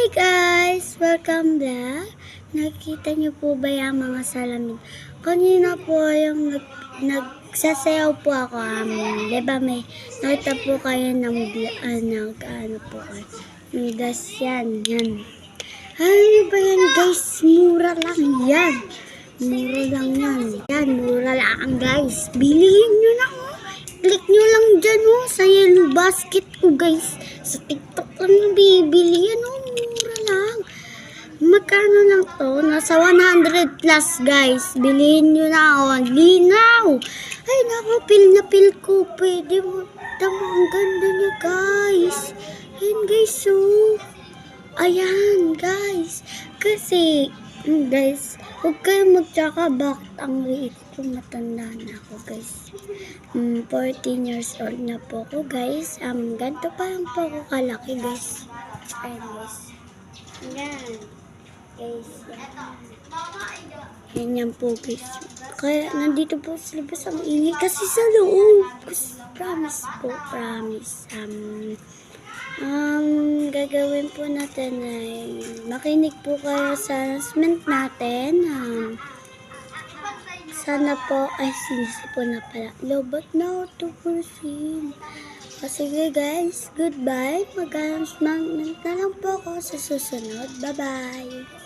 Hi guys! Welcome back. Nakikita niyo po ba yung mga salamin? Kanina po yung nagsasayaw po ako. Diba may nakita po kayo ng ano po kayo. May gas yan. Ano ba yan guys? Mura lang yan. Mura lang yan. Yan, mura lang guys. Bilihin nyo na oh. Click nyo lang dyan oh. Sa yellow basket ko guys. Sa TikTok lang yung bibili yan oh. Mura lang. Magkano lang to? Nasa 100 plus guys. Bilihin nyo na oh. Linaw. Ay naku, pil na pil ko. Pwede mo. Tama, ang ganda niya guys. Ayan guys oh. Ayan guys. Kasi guys, huwag kayong magtsaka bakit ang liit ko, matanda na ako guys. 14 years old na po ako guys. Ganito pa lang po ako kalaki guys. Ayan guys. Ayan. Guys. Yan po guys. Kaya nandito po sa labas ang ingay kasi sa loob. Promise po, promise. Gagawin po natin ay makinig po kayo sa announcement natin. Sana po ay sinisi po na pala. Lobot na tupusin. Sige guys, goodbye. Mag-announcement na lang po ako sa susunod. Bye-bye.